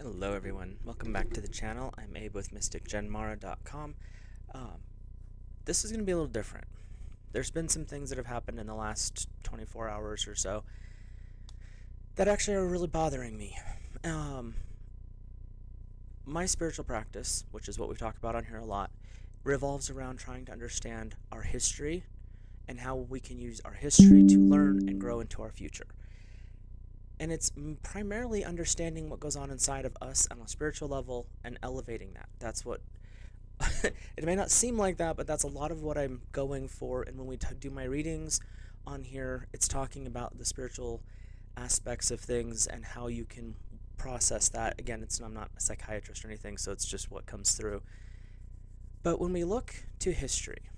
Hello everyone, welcome back to the channel. I'm Abe with MysticGenMara.com. This is going to be a little different. There's been some things that have happened in the last 24 hours or so that actually are really bothering me. My spiritual practice, which is what we've talked about on here a lot, revolves around trying to understand our history and how we can use our history to learn and grow into our future. And it's primarily understanding what goes on inside of us on a spiritual level and elevating that. That's what, it may not seem like that, but that's a lot of what I'm going for. And when we do my readings on here, it's talking about the spiritual aspects of things and how you can process that. Again, I'm not a psychiatrist or anything, so it's just what comes through. But when we look to history,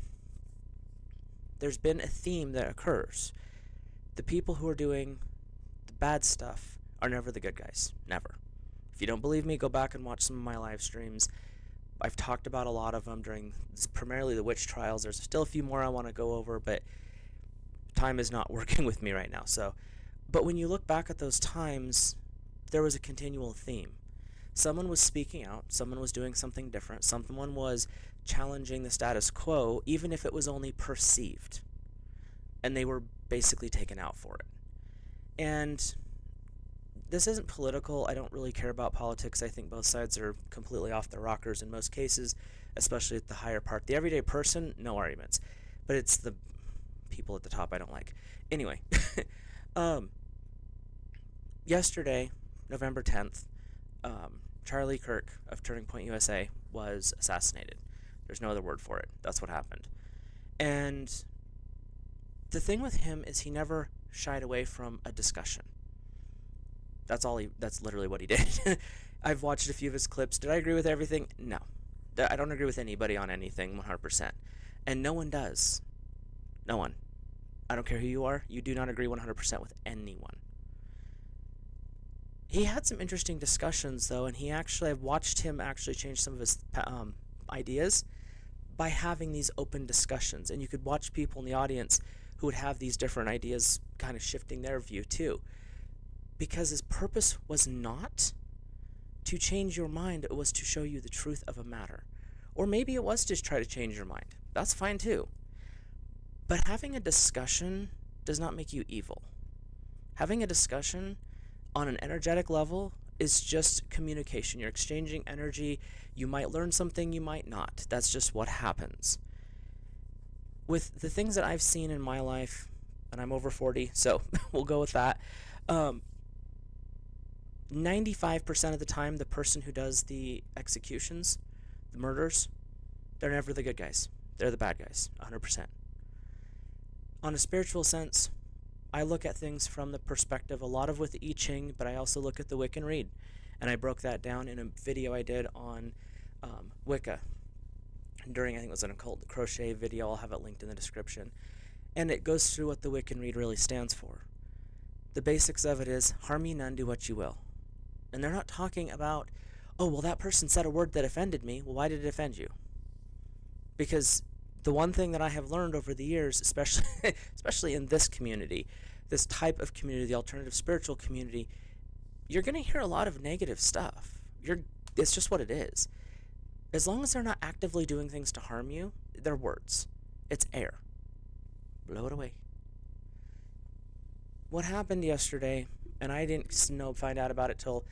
there's been a theme that occurs. The people who are doing bad stuff are never the good guys. Never. If you don't believe me, go back and watch some of my live streams. I've talked about a lot of them during primarily the witch trials. There's still a few more I want to go over, but time is not working with me right now. But when you look back at those times, there was a continual theme. Someone was speaking out, someone was doing something different, someone was challenging the status quo, even if it was only perceived. And they were basically taken out for it. And this isn't political. I don't really care about politics. I think both sides are completely off their rockers in most cases, especially at the higher part. The everyday person, no arguments. But it's the people at the top I don't like. Anyway, yesterday, November 10th, Charlie Kirk of Turning Point USA was assassinated. There's no other word for it. That's what happened. And the thing with him is he never shied away from a discussion. That's literally what he did. I've watched a few of his clips. Did I agree with everything? No. I don't agree with anybody on anything 100%. And no one does. No one. I don't care who you are. You do not agree 100% with anyone. He had some interesting discussions, though, and I've watched him actually change some of his ideas by having these open discussions. And you could watch people in the audience who would have these different ideas kind of shifting their view too. Because his purpose was not to change your mind, it was to show you the truth of a matter. Or maybe it was to try to change your mind. That's fine too. But having a discussion does not make you evil. Having a discussion on an energetic level is just communication. You're exchanging energy. You might learn something, you might not. That's just what happens. With the things that I've seen in my life, and I'm over 40, so we'll go with that, 95% of the time, the person who does the executions, the murders, they're never the good guys. They're the bad guys, 100%. On a spiritual sense, I look at things from the perspective, a lot of with the I Ching, but I also look at the Wiccan Rede. And I broke that down in a video I did on Wicca. During, I think it was an occult crochet video. I'll have it linked in the description. And it goes through what the Wiccan Rede really stands for. The basics of it is, harm ye none, do what you will. And they're not talking about, oh, well, that person said a word that offended me. Well, why did it offend you? Because the one thing that I have learned over the years, especially in this community, this type of community, the alternative spiritual community, you're going to hear a lot of negative stuff. It's just what it is. As long as they're not actively doing things to harm you, they're words. It's air. Blow it away. What happened yesterday, and I didn't find out about it till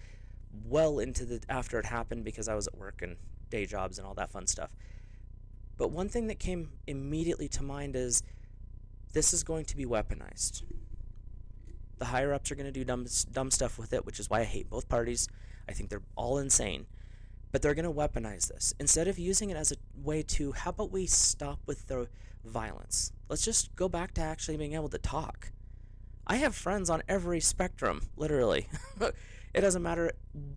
well into after it happened because I was at work and day jobs and all that fun stuff. But one thing that came immediately to mind is this is going to be weaponized. The higher ups are going to do dumb stuff with it, which is why I hate both parties. I think they're all insane. But they're going to weaponize this. Instead of using it as a way to, how about we stop with the violence? Let's just go back to actually being able to talk. I have friends on every spectrum, literally. It doesn't matter,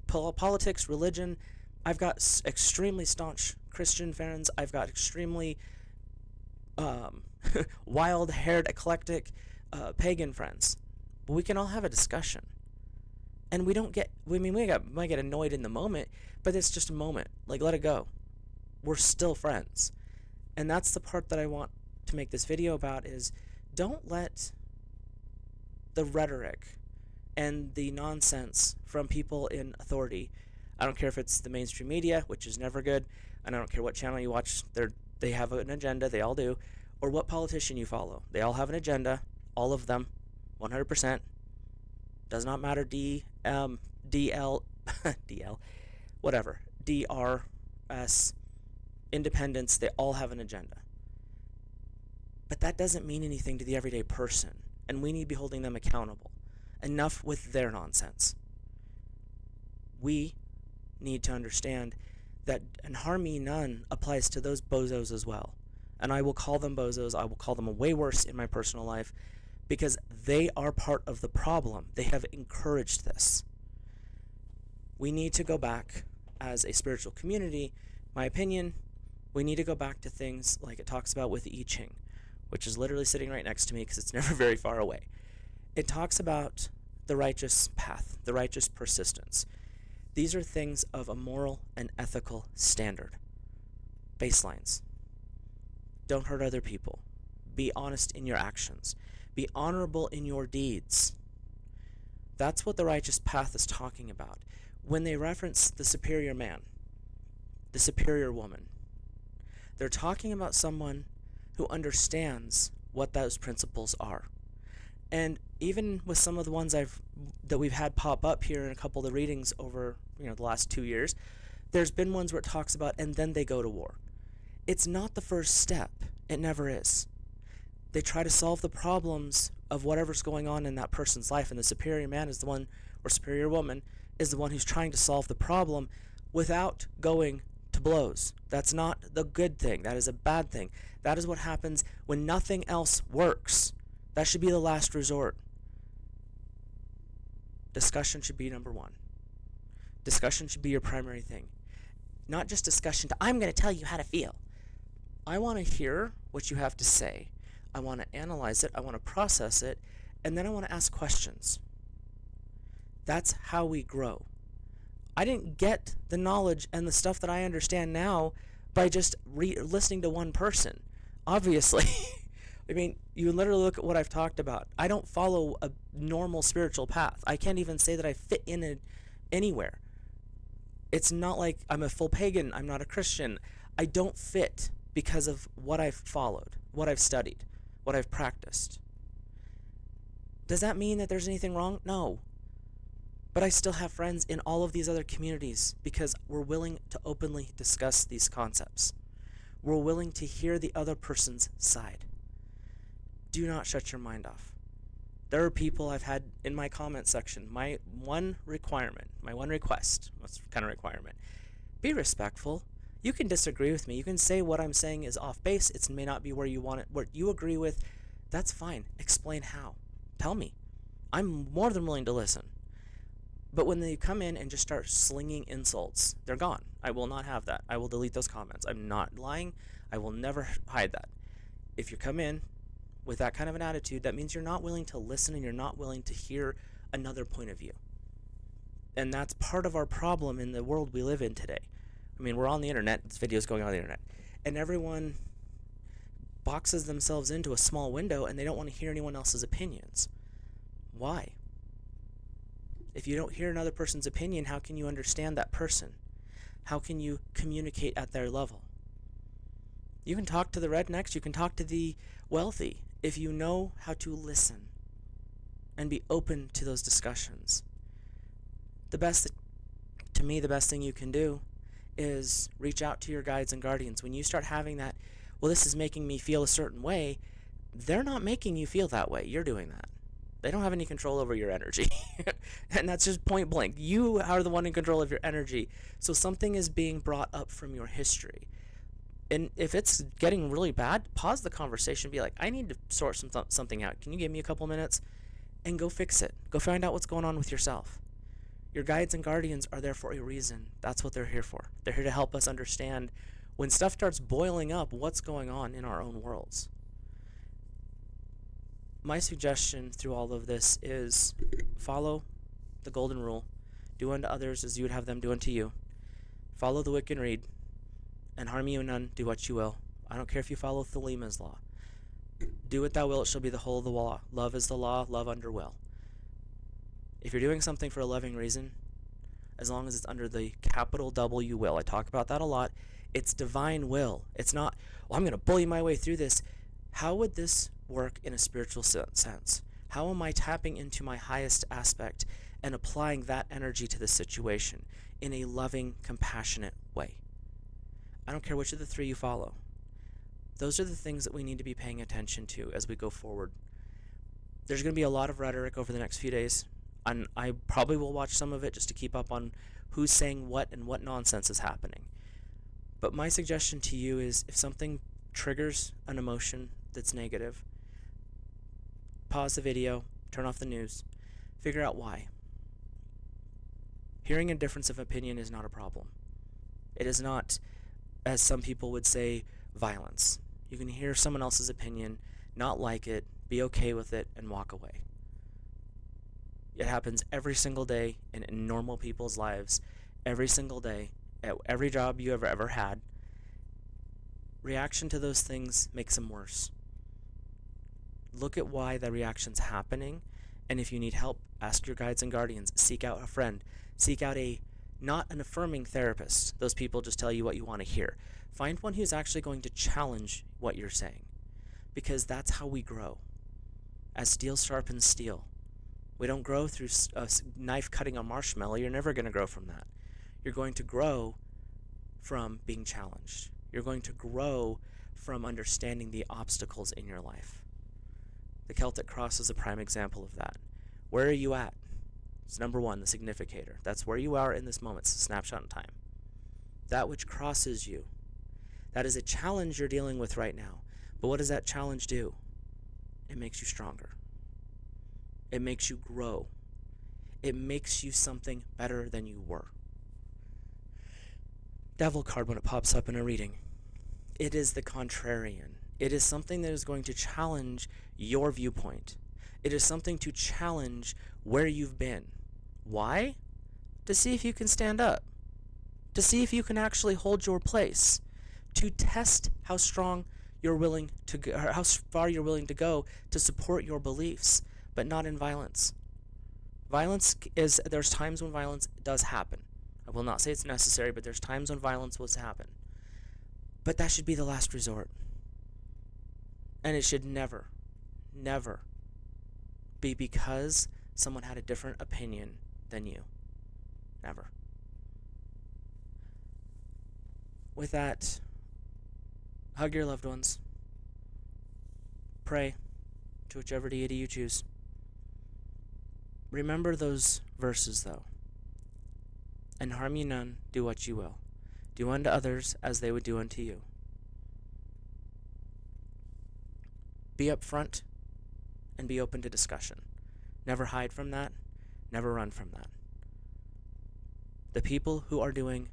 politics, religion. I've got extremely staunch Christian friends. I've got extremely wild-haired, eclectic pagan friends. But we can all have a discussion. And we might get annoyed in the moment, but it's just a moment. Like, let it go. We're still friends. And that's the part that I want to make this video about is don't let the rhetoric and the nonsense from people in authority I don't care if it's the mainstream media, which is never good, and I don't care what channel you watch. They have an agenda. They all do. Or what politician you follow. They all have an agenda. All of them. 100%. Does not matter DL, DL, whatever. DRS, independents, they all have an agenda. But that doesn't mean anything to the everyday person, and we need to be holding them accountable. Enough with their nonsense. We need to understand that and harm me none applies to those bozos as well. And I will call them bozos. I will call them way worse in my personal life because they are part of the problem. They have encouraged this. We need to go back as a spiritual community. My opinion, we need to go back to things like it talks about with I Ching, which is literally sitting right next to me because it's never very far away. It talks about the righteous path, the righteous persistence. These are things of a moral and ethical standard. Baselines. Don't hurt other people. Be honest in your actions. Be honorable in your deeds. That's what the righteous path is talking about. When they reference the superior man, the superior woman, they're talking about someone who understands what those principles are. And even with some of the ones that we've had pop up here in a couple of the readings over the last 2 years, there's been ones where it talks about and then they go to war. It's not the first step. It never is. They try to solve the problems of whatever's going on in that person's life, and the superior man is the one, or superior woman, is the one who's trying to solve the problem without going to blows. That's not the good thing. That is a bad thing. That is what happens when nothing else works. That should be the last resort. Discussion should be number one. Discussion should be your primary thing. Not just discussion to, I'm going to tell you how to feel. I want to hear what you have to say. I want to analyze it. I want to process it. And then I want to ask questions. That's how we grow. I didn't get the knowledge and the stuff that I understand now by just listening to one person. Obviously. I mean, you literally look at what I've talked about. I don't follow a normal spiritual path. I can't even say that I fit in it anywhere. It's not like I'm a full pagan. I'm not a Christian. I don't fit because of what I've followed, what I've studied, what I've practiced. Does that mean that there's anything wrong? No. But I still have friends in all of these other communities because we're willing to openly discuss these concepts. We're willing to hear the other person's side. Do not shut your mind off. There are people I've had in my comment section, my one request, what's kind of requirement? Be respectful. You can disagree with me. You can say what I'm saying is off base. It may not be where you want it, what you agree with. That's fine. Explain how. Tell me. I'm more than willing to listen. But when they come in and just start slinging insults, they're gone. I will not have that. I will delete those comments. I'm not lying. I will never hide that. If you come in with that kind of an attitude, that means you're not willing to listen and you're not willing to hear another point of view. And that's part of our problem in the world we live in today. I mean, we're on the internet. This video is going on the internet. And everyone boxes themselves into a small window and they don't want to hear anyone else's opinions. Why? If you don't hear another person's opinion, how can you understand that person? How can you communicate at their level? You can talk to the rednecks, you can talk to the wealthy, if you know how to listen and be open to those discussions. The best thing you can do is reach out to your guides and guardians. When you start having that, well, this is making me feel a certain way, they're not making you feel that way. You're doing that. They don't have any control over your energy. And that's just point blank. You are the one in control of your energy. So something is being brought up from your history. And if it's getting really bad, pause the conversation. Be like, I need to sort something out. Can you give me a couple minutes? And go fix it. Go find out what's going on with yourself. Your guides and guardians are there for a reason. That's what they're here for. They're here to help us understand when stuff starts boiling up, what's going on in our own worlds. My suggestion through all of this is follow the golden rule. Do unto others as you would have them do unto you. Follow the Wiccan Rede. And harm you none, do what you will. I don't care if you follow Thalima's law. Do what thou wilt, it shall be the whole of the law. Love is the law, love under will. If you're doing something for a loving reason, as long as it's under the capital W will. I talk about that a lot. It's divine will. It's not, well, I'm going to bully my way through this. How would this work in a spiritual sense? How am I tapping into my highest aspect and applying that energy to the situation in a loving, compassionate way? I don't care which of the three you follow. Those are the things that we need to be paying attention to as we go forward. There's going to be a lot of rhetoric over the next few days, and I probably will watch some of it just to keep up on who's saying what and what nonsense is happening. But my suggestion to you is, if something triggers an emotion that's negative, pause the video, turn off the news, figure out why. Hearing a difference of opinion is not a problem. It is not, as some people would say, violence. You can hear someone else's opinion, not like it, be okay with it, and walk away. It happens every single day in normal people's lives, every single day, at every job you have ever had. Reaction to those things makes them worse. Look at why the reaction's happening, and if you need help, ask your guides and guardians. Seek out a friend. Seek out not an affirming therapist. Those people just tell you what you want to hear. Find one who's actually going to challenge what you're saying, because that's how we grow. As steel sharpens steel. We don't grow through a knife cutting a marshmallow. You're never going to grow from that. You're going to grow from being challenged. You're going to grow from understanding the obstacles in your life. The Celtic cross is a prime example of that. Where are you at? It's number one, the significator. That's where you are in this moment. It's a snapshot in time. That which crosses you. That is a challenge you're dealing with right now. But what does that challenge do? It makes you stronger. It makes you grow. It makes you something better than you were. Devil card, when it pops up in a reading, it is the contrarian. It is something that is going to challenge your viewpoint. It is something to challenge where you've been. Why? To see if you can stand up. To see if you can actually hold your place. To test how strong you're willing to go, or how far you're willing to go to support your beliefs, but not in violence. There's times when violence does happen. I will not say it's necessary, but there's times when violence will happen. But that should be the last resort. And it should never, never be because someone had a different opinion than you. Never. With that, hug your loved ones. Pray to whichever deity you choose. Remember those verses, though. And harm you none, do what you will. Do unto others as they would do unto you. Be upfront and be open to discussion. Never hide from that. Never run from that. The people who are doing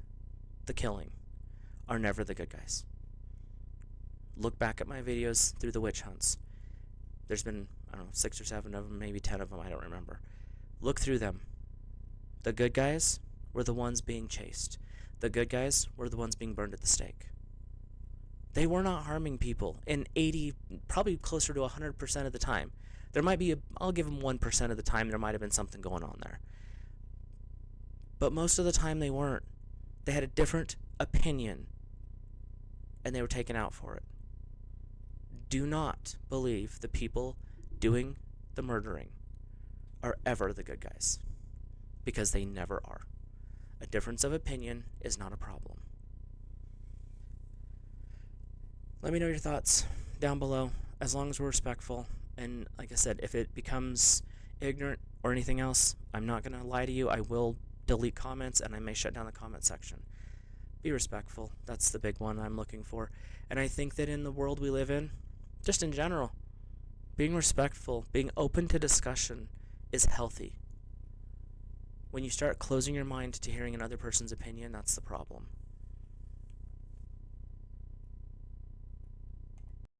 the killing are never the good guys. Look back at my videos through the witch hunts. There's been, 6 or 7 of them, maybe 10 of them, I don't remember. Look through them. The good guys were the ones being chased. The good guys were the ones being burned at the stake. They were not harming people in 80, probably closer to 100% of the time. There might be, I'll give them 1% of the time there might have been something going on there. But most of the time they weren't. They had a different opinion, and they were taken out for it. Do not believe the people doing the murdering are ever the good guys, because they never are. A difference of opinion is not a problem. Let me know your thoughts down below, as long as we're respectful. And like I said, if it becomes ignorant or anything else, I'm not going to lie to you. I will delete comments, and I may shut down the comment section. Be respectful. That's the big one I'm looking for. And I think that in the world we live in, just in general, being respectful, being open to discussion is healthy. When you start closing your mind to hearing another person's opinion, that's the problem.